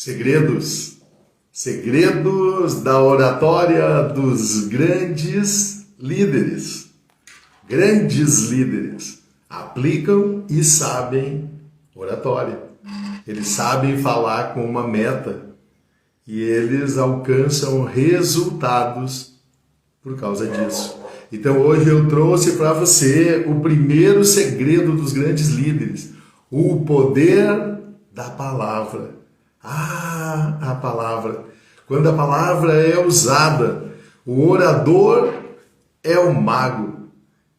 Segredos. Segredos da oratória dos grandes líderes. Grandes líderes aplicam e sabem oratória. Eles sabem falar com uma meta e eles alcançam resultados por causa disso. Então hoje eu trouxe para você o primeiro segredo dos grandes líderes, o poder da palavra. A palavra. Quando a palavra é usada, o orador é o mago.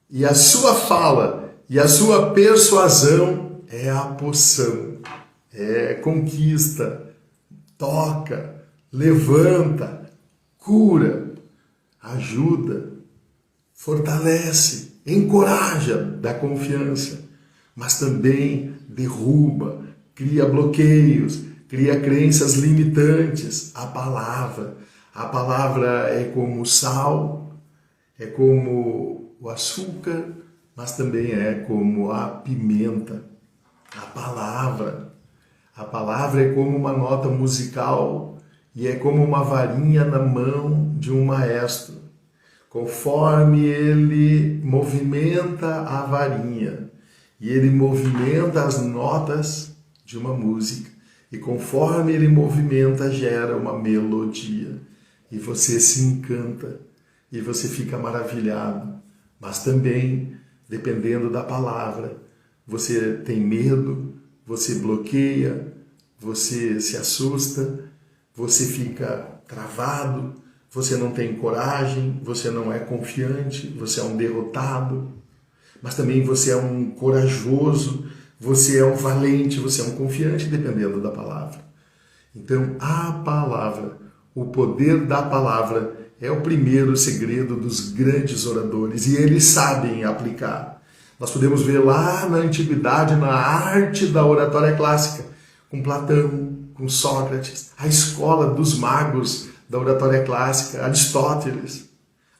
E a sua fala e a sua persuasão é a poção. É conquista, toca, levanta, cura, ajuda, fortalece, encoraja, dá confiança, mas também derruba, cria bloqueios, cria crenças limitantes. A palavra é como o sal, é como o açúcar, mas também é como a pimenta. A palavra é como uma nota musical e é como uma varinha na mão de um maestro. Conforme ele movimenta a varinha e ele movimenta as notas de uma música, e conforme ele movimenta, gera uma melodia. E você se encanta, e você fica maravilhado. Mas também, dependendo da palavra, você tem medo, você bloqueia, você se assusta, você fica travado, você não tem coragem, você não é confiante, você é um derrotado. Mas também você é um corajoso, você é um valente, você é um confiante, dependendo da palavra. Então, a palavra, o poder da palavra, é o primeiro segredo dos grandes oradores e eles sabem aplicar. Nós podemos ver lá na antiguidade, na arte da oratória clássica, com Platão, com Sócrates, a escola dos magos da oratória clássica, Aristóteles.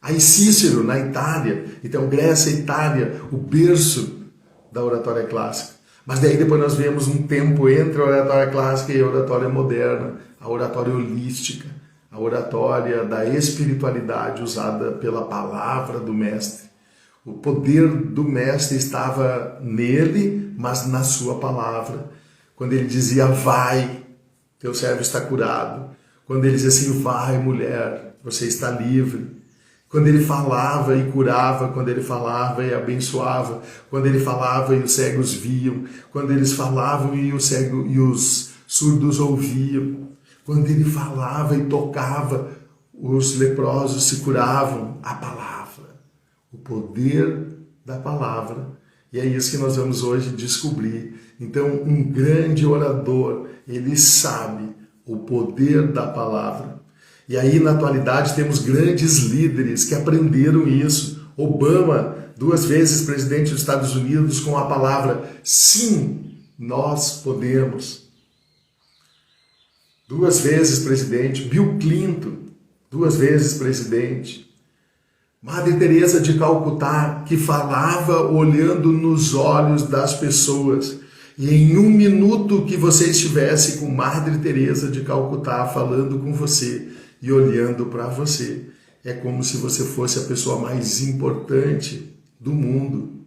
Aí Cícero, na Itália. Então, Grécia e Itália, o berço da oratória clássica. Mas daí depois nós vemos um tempo entre a oratória clássica e a oratória moderna, a oratória holística, a oratória da espiritualidade usada pela palavra do mestre. O poder do mestre estava nele, mas na sua palavra. Quando ele dizia, vai, teu servo está curado. Quando ele dizia assim, vai, mulher, você está livre. Quando ele falava e curava, quando ele falava e abençoava, quando ele falava e os cegos viam, quando eles falavam e os surdos ouviam, quando ele falava e tocava, os leprosos se curavam. A palavra, o poder da palavra. E é isso que nós vamos hoje descobrir. Então, um grande orador, ele sabe o poder da palavra. E aí, na atualidade, temos grandes líderes que aprenderam isso. Obama, 2 vezes presidente dos Estados Unidos, com a palavra sim, nós podemos. 2 vezes presidente. Bill Clinton, 2 vezes presidente. Madre Teresa de Calcutá, que falava olhando nos olhos das pessoas. E em 1 minuto que você estivesse com Madre Teresa de Calcutá falando com você, e olhando para você, é como se você fosse a pessoa mais importante do mundo.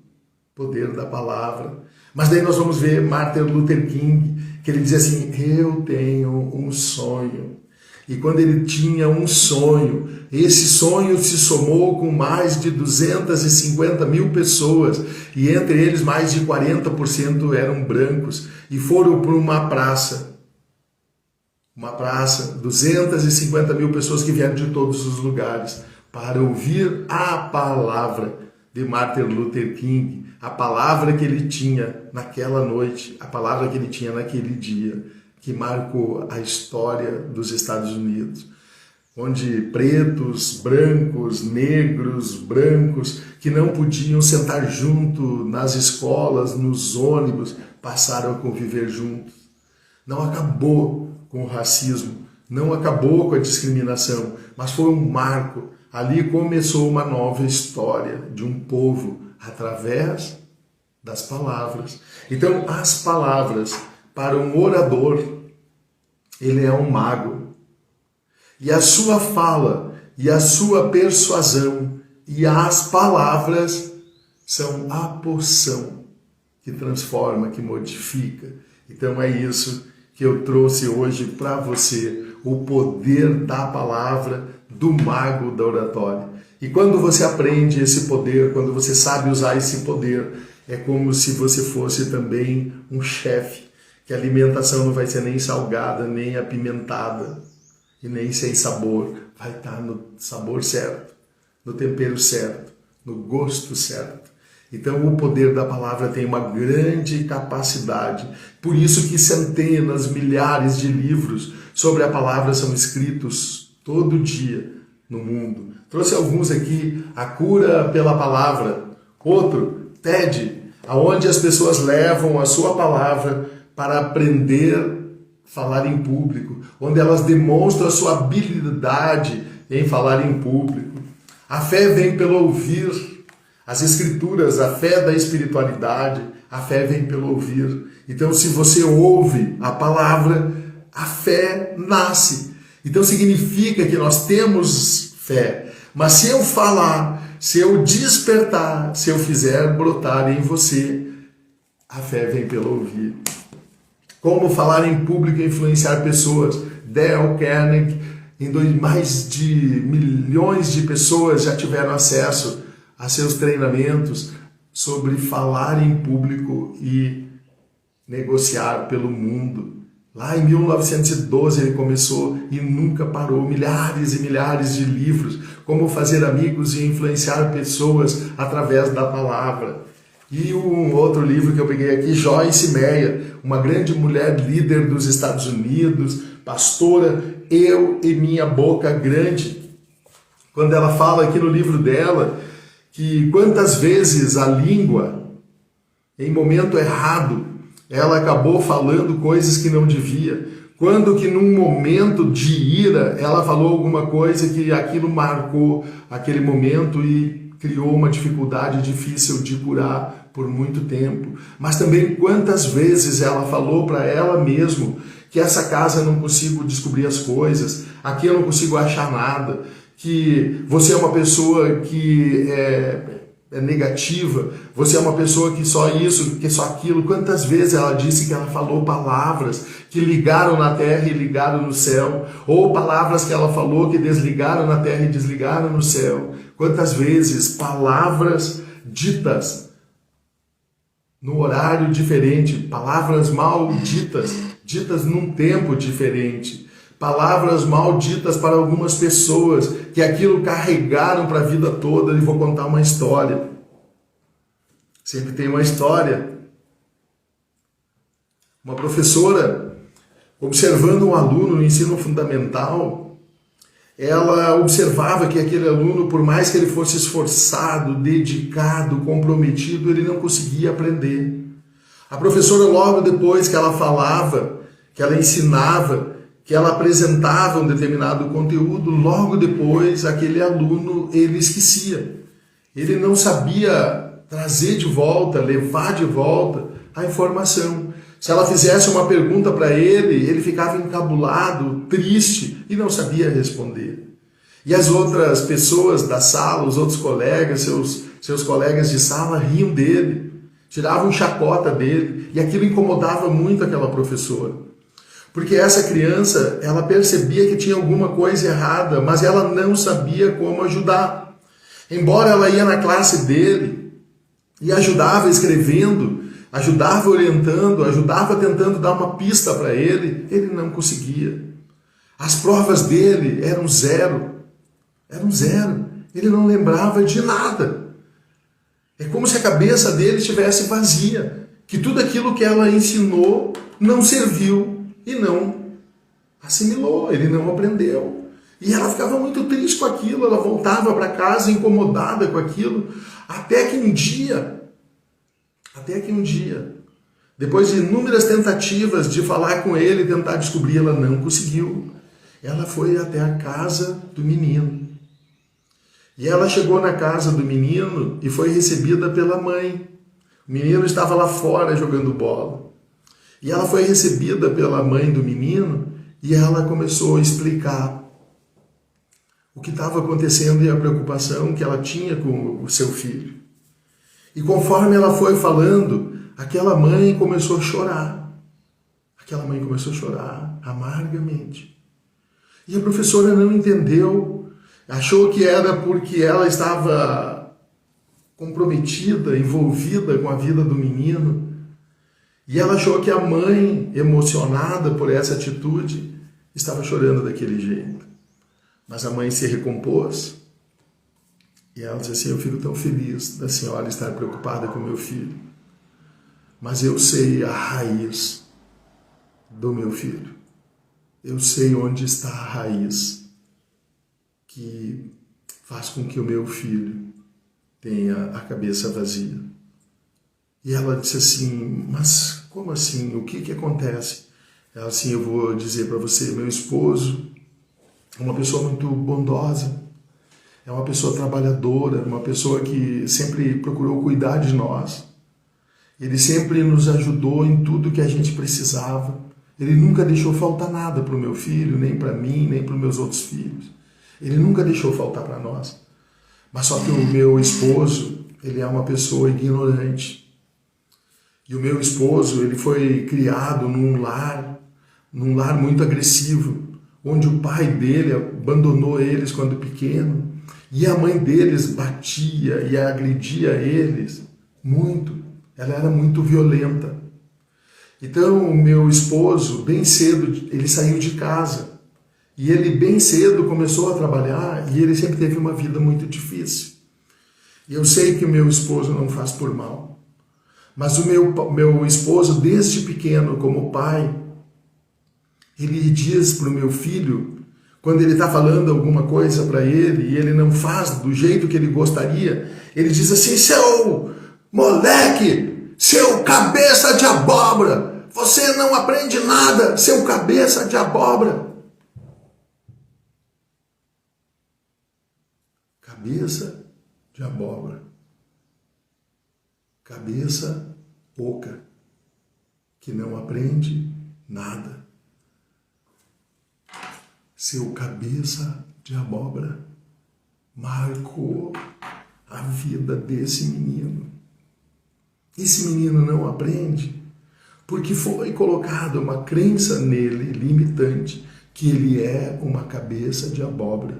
Poder da palavra. Mas daí nós vamos ver Martin Luther King, que ele dizia assim, eu tenho um sonho. E quando ele tinha um sonho, esse sonho se somou com mais de 250 mil pessoas, e entre eles mais de 40% eram brancos, e foram para uma praça, 250 mil pessoas que vieram de todos os lugares para ouvir a palavra de Martin Luther King, a palavra que ele tinha naquela noite, a palavra que ele tinha naquele dia, que marcou a história dos Estados Unidos, onde pretos, brancos, negros, brancos, que não podiam sentar junto nas escolas, nos ônibus, passaram a conviver juntos. Não acabou com o racismo, não acabou com a discriminação, mas foi um marco. Ali começou uma nova história de um povo através das palavras. Então, as palavras para um orador, ele é um mago. E a sua fala, e a sua persuasão, e as palavras são a poção que transforma, que modifica. Então é isso que eu trouxe hoje para você, o poder da palavra, do mago da oratória. E quando você aprende esse poder, quando você sabe usar esse poder, é como se você fosse também um chefe, que a alimentação não vai ser nem salgada, nem apimentada, e nem sem sabor, vai estar no sabor certo, no tempero certo, no gosto certo. Então o poder da palavra tem uma grande capacidade. Por isso que centenas, milhares de livros sobre a palavra são escritos todo dia no mundo. Trouxe alguns aqui, A Cura pela Palavra. Outro, TED, aonde as pessoas levam a sua palavra para aprender a falar em público, onde elas demonstram a sua habilidade em falar em público. A fé vem pelo ouvir. As escrituras, a fé da espiritualidade, a fé vem pelo ouvir. Então, se você ouve a palavra, a fé nasce. Então, significa que nós temos fé. Mas se eu falar, se eu despertar, se eu fizer brotar em você, a fé vem pelo ouvir. Como falar em público e influenciar pessoas? Dale Carnegie, mais de milhões de pessoas já tiveram acesso a seus treinamentos sobre falar em público e negociar pelo mundo. Lá em 1912 ele começou e nunca parou. Milhares e milhares de livros, como fazer amigos e influenciar pessoas através da palavra. E um outro livro que eu peguei aqui, Joyce Meyer, uma grande mulher líder dos Estados Unidos, pastora, Eu e Minha Boca Grande. Quando ela fala aqui no livro dela, que quantas vezes a língua, em momento errado, ela acabou falando coisas que não devia. Quando que num momento de ira, ela falou alguma coisa que aquilo marcou aquele momento e criou uma dificuldade difícil de curar por muito tempo. Mas também quantas vezes ela falou para ela mesma que essa casa eu não consigo descobrir as coisas, aqui eu não consigo achar nada, que você é uma pessoa que é negativa, você é uma pessoa que só isso, que só aquilo. Quantas vezes ela disse que ela falou palavras que ligaram na terra e ligaram no céu, ou palavras que ela falou que desligaram na terra e desligaram no céu. Quantas vezes palavras ditas no horário diferente, palavras malditas, ditas num tempo diferente, palavras malditas para algumas pessoas que aquilo carregaram para a vida toda. E vou contar uma história. Sempre tem uma história. Uma professora, observando um aluno no ensino fundamental, ela observava que aquele aluno, por mais que ele fosse esforçado, dedicado, comprometido, ele não conseguia aprender. A professora, logo depois que ela falava, que ela ensinava, que ela apresentava um determinado conteúdo, logo depois aquele aluno, ele esquecia. Ele não sabia trazer de volta, levar de volta a informação. Se ela fizesse uma pergunta para ele, ele ficava encabulado, triste e não sabia responder. E as outras pessoas da sala, os outros colegas, seus colegas de sala riam dele, tiravam chacota dele, e aquilo incomodava muito aquela professora. Porque essa criança, ela percebia que tinha alguma coisa errada, mas ela não sabia como ajudar. Embora ela ia na classe dele e ajudava escrevendo, ajudava orientando, ajudava tentando dar uma pista para ele, ele não conseguia. As provas dele eram zero. Ele não lembrava de nada. É como se a cabeça dele estivesse vazia, que tudo aquilo que ela ensinou não serviu. E não assimilou, ele não aprendeu. E ela ficava muito triste com aquilo, ela voltava para casa incomodada com aquilo, até que um dia, depois de inúmeras tentativas de falar com ele, tentar descobrir, ela não conseguiu. Ela foi até a casa do menino. E ela chegou na casa do menino e foi recebida pela mãe. O menino estava lá fora jogando bola. E ela foi recebida pela mãe do menino E ela começou a explicar o que estava acontecendo e a preocupação que ela tinha com o seu filho. E conforme ela foi falando, aquela mãe começou a chorar. Aquela mãe começou a chorar amargamente. E a professora não entendeu, achou que era porque ela estava comprometida, envolvida com a vida do menino. E ela achou que a mãe, emocionada por essa atitude, estava chorando daquele jeito. Mas a mãe se recompôs e ela disse assim: eu fico tão feliz da senhora estar preocupada com meu filho, mas eu sei a raiz do meu filho. Eu sei onde está a raiz que faz com que o meu filho tenha a cabeça vazia. E ela disse assim: mas como assim? O que acontece? Ela assim: eu vou dizer para você, meu esposo é uma pessoa muito bondosa, é uma pessoa trabalhadora, uma pessoa que sempre procurou cuidar de nós. Ele sempre nos ajudou em tudo que a gente precisava. Ele nunca deixou faltar nada para o meu filho, nem para mim, nem para os meus outros filhos. Ele nunca deixou faltar para nós. Mas só que o meu esposo, ele é uma pessoa ignorante. E o meu esposo, ele foi criado num lar muito agressivo, onde o pai dele abandonou eles quando pequeno, e a mãe deles batia e agredia eles muito. Ela era muito violenta. Então, o meu esposo, bem cedo, ele saiu de casa. E ele, bem cedo, começou a trabalhar e ele sempre teve uma vida muito difícil. E eu sei que o meu esposo não faz por mal. Mas o meu esposo, desde pequeno, como pai, ele diz para o meu filho, quando ele está falando alguma coisa para ele e ele não faz do jeito que ele gostaria, ele diz assim: seu moleque, seu cabeça de abóbora, você não aprende nada, seu cabeça de abóbora. Cabeça de abóbora. Cabeça oca, que não aprende nada. Seu cabeça de abóbora marcou a vida desse menino. Esse menino não aprende porque foi colocada uma crença nele limitante que ele é uma cabeça de abóbora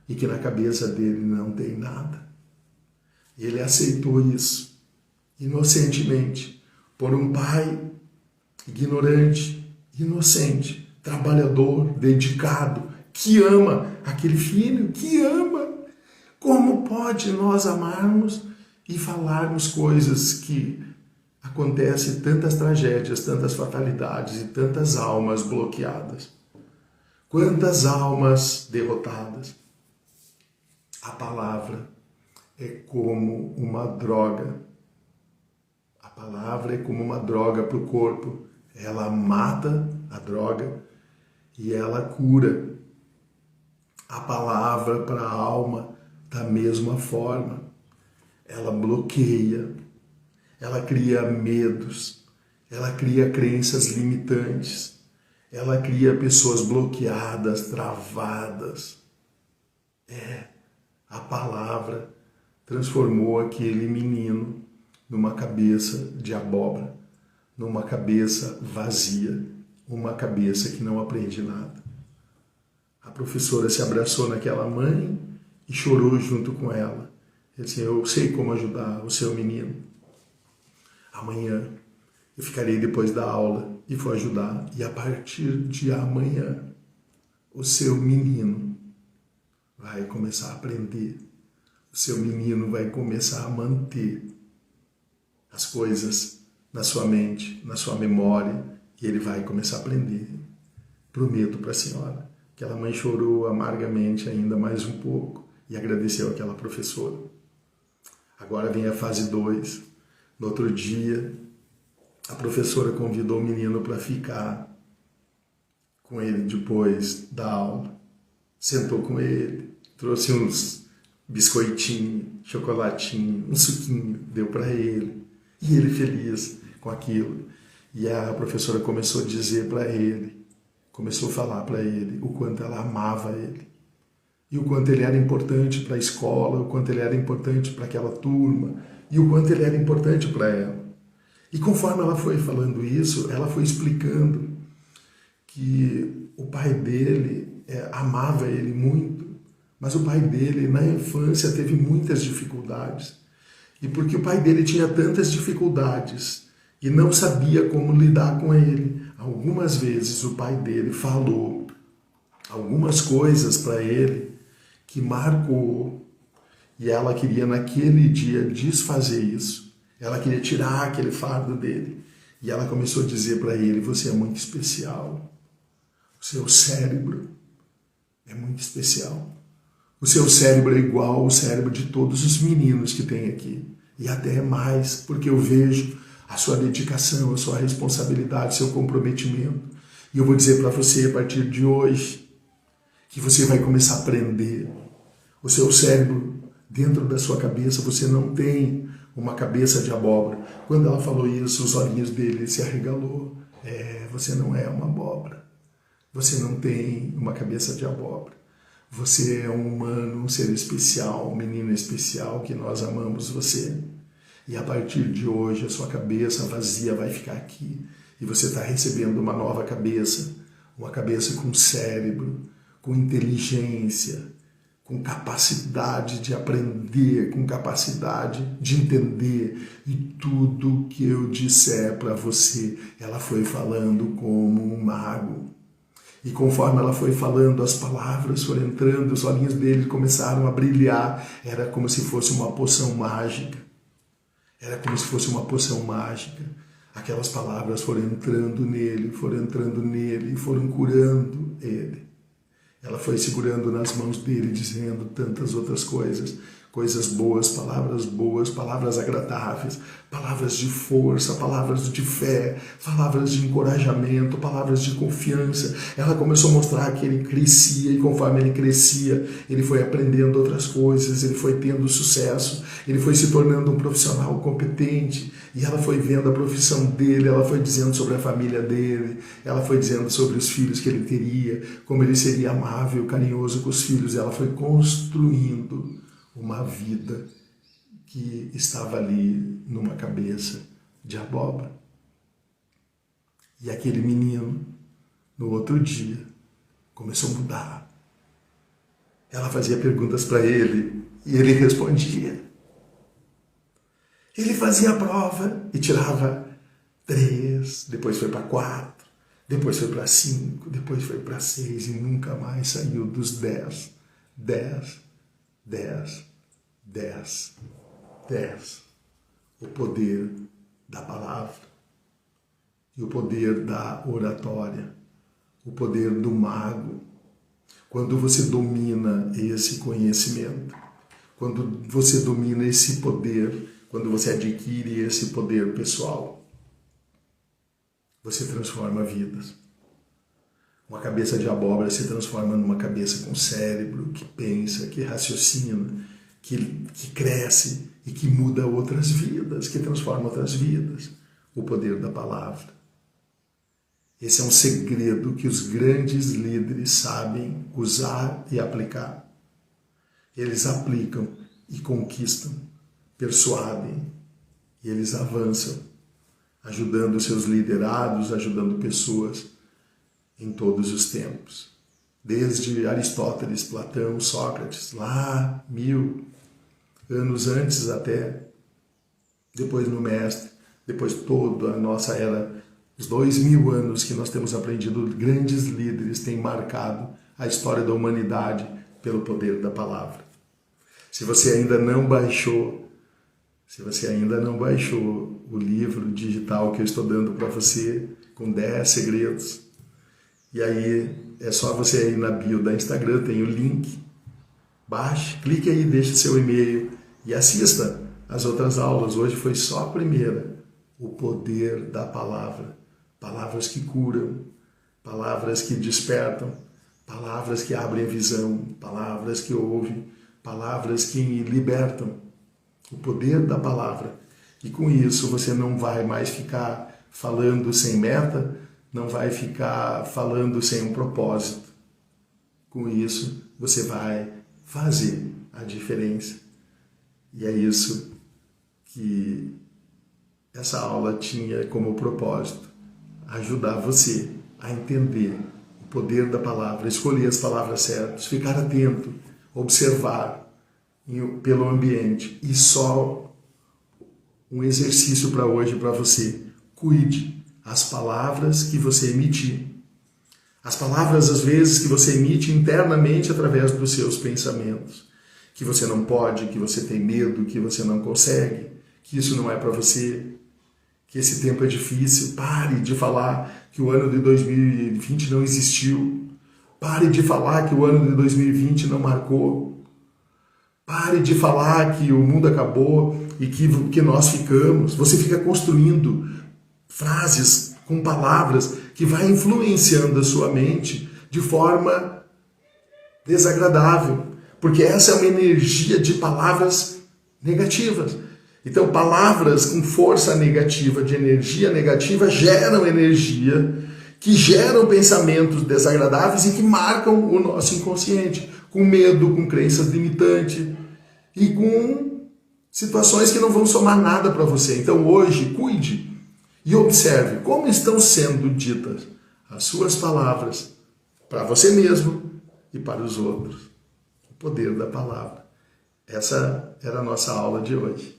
e que na cabeça dele não tem nada. Ele aceitou isso inocentemente por um pai ignorante, inocente, trabalhador, dedicado, que ama aquele filho, que ama. Como pode nós amarmos e falarmos coisas que acontecem, tantas tragédias, tantas fatalidades e tantas almas bloqueadas? Quantas almas derrotadas? A palavra é como uma droga. A palavra é como uma droga para o corpo. Ela mata a droga e ela cura. A palavra para a alma, da mesma forma, ela bloqueia, ela cria medos, ela cria crenças limitantes, ela cria pessoas bloqueadas, travadas. A palavra transformou aquele menino numa cabeça de abóbora, numa cabeça vazia, uma cabeça que não aprende nada. A professora se abraçou naquela mãe e chorou junto com ela. Ele disse: eu sei como ajudar o seu menino. Amanhã eu ficarei depois da aula e vou ajudar. E a partir de amanhã, o seu menino vai começar a aprender. O seu menino vai começar a manter as coisas na sua mente, na sua memória, e ele vai começar a aprender. Prometo para a senhora. Aquela mãe chorou amargamente ainda mais um pouco e agradeceu àquela professora. Agora vem a fase 2. No outro dia, a professora convidou o menino para ficar com ele depois da aula. Sentou com ele, trouxe uns biscoitinhos, chocolatinho, um suquinho, deu para ele. E ele feliz com aquilo. E a professora começou a dizer para ele começou a falar para ele o quanto ela amava ele. E o quanto ele era importante para a escola, o quanto ele era importante para aquela turma, e o quanto ele era importante para ela. E conforme ela foi falando isso, ela foi explicando que o pai dele amava ele muito, mas o pai dele, na infância, teve muitas dificuldades. E porque o pai dele tinha tantas dificuldades e não sabia como lidar com ele, algumas vezes o pai dele falou algumas coisas para ele que marcou, e ela queria naquele dia desfazer isso. Ela queria tirar aquele fardo dele. E ela começou a dizer para ele: você é muito especial. O seu cérebro é muito especial. O seu cérebro é igual ao cérebro de todos os meninos que tem aqui. E até mais, porque eu vejo a sua dedicação, a sua responsabilidade, o seu comprometimento. E eu vou dizer para você, a partir de hoje, que você vai começar a aprender. O seu cérebro, dentro da sua cabeça, você não tem uma cabeça de abóbora. Quando ela falou isso, os olhinhos dele se arregalou. Você não é uma abóbora. Você não tem uma cabeça de abóbora. Você é um humano, um ser especial, um menino especial, que nós amamos você. E a partir de hoje, a sua cabeça vazia vai ficar aqui. E você está recebendo uma nova cabeça, uma cabeça com cérebro, com inteligência, com capacidade de aprender, com capacidade de entender. E tudo que eu disser para você, ela foi falando como um mago. E conforme ela foi falando, as palavras foram entrando, os olhinhos dele começaram a brilhar. Era como se fosse uma poção mágica. Era como se fosse uma poção mágica. Aquelas palavras foram entrando nele e foram curando ele. Ela foi segurando nas mãos dele, dizendo tantas outras coisas, coisas boas, palavras agradáveis, palavras de força, palavras de fé, palavras de encorajamento, palavras de confiança. Ela começou a mostrar que ele crescia, e conforme ele crescia, ele foi aprendendo outras coisas, ele foi tendo sucesso, ele foi se tornando um profissional competente, e ela foi vendo a profissão dele, ela foi dizendo sobre a família dele, ela foi dizendo sobre os filhos que ele teria, como ele seria amável, carinhoso com os filhos. Ela foi construindo uma vida que estava ali numa cabeça de abóbora. E aquele menino, no outro dia, começou a mudar. Ela fazia perguntas para ele e ele respondia. Ele fazia a prova e tirava 3, depois foi para 4, depois foi para 5, depois foi para 6 e nunca mais saiu dos 10. 10, 10, 10, 10. O poder da palavra e o poder da oratória, o poder do mago. Quando você domina esse conhecimento, quando você domina esse poder, quando você adquire esse poder pessoal, você transforma vidas. Uma cabeça de abóbora se transforma numa cabeça com cérebro, que pensa, que raciocina, que cresce e que muda outras vidas, que transforma outras vidas. O poder da palavra. Esse é um segredo que os grandes líderes sabem usar e aplicar. Eles aplicam e conquistam, persuadem e eles avançam, ajudando seus liderados, ajudando pessoas em todos os tempos. Desde Aristóteles, Platão, Sócrates, lá 1000 anos antes até, depois no mestre, depois toda a nossa era, os 2000 anos que nós temos aprendido, grandes líderes têm marcado a história da humanidade pelo poder da palavra. Se você ainda não baixou o livro digital que eu estou dando para você, com 10 segredos, e aí é só você ir na bio da Instagram, tem o link, baixe, clique aí, deixe seu e-mail e assista as outras aulas. Hoje foi só a primeira, o poder da palavra. Palavras que curam, palavras que despertam, palavras que abrem a visão, palavras que ouvem, palavras que libertam. O poder da palavra. E com isso você não vai mais ficar falando sem meta, não vai ficar falando sem um propósito. Com isso, você vai fazer a diferença. E é isso que essa aula tinha como propósito: ajudar você a entender o poder da palavra, escolher as palavras certas, ficar atento, observar pelo ambiente. E só um exercício para hoje para você: cuide as palavras que você emitir. As palavras, às vezes, que você emite internamente através dos seus pensamentos. Que você não pode, que você tem medo, que você não consegue, que isso não é para você, que esse tempo é difícil. Pare de falar que o ano de 2020 não existiu. Pare de falar que o ano de 2020 não marcou. Pare de falar que o mundo acabou e que nós ficamos. Você fica construindo frases com palavras que vai influenciando a sua mente de forma desagradável, porque essa é uma energia de palavras negativas. Então, palavras com força negativa, de energia negativa, geram energia, que geram pensamentos desagradáveis e que marcam o nosso inconsciente, com medo, com crenças limitantes e com situações que não vão somar nada para você. Então, hoje, cuide e observe como estão sendo ditas as suas palavras para você mesmo e para os outros. O poder da palavra. Essa era a nossa aula de hoje.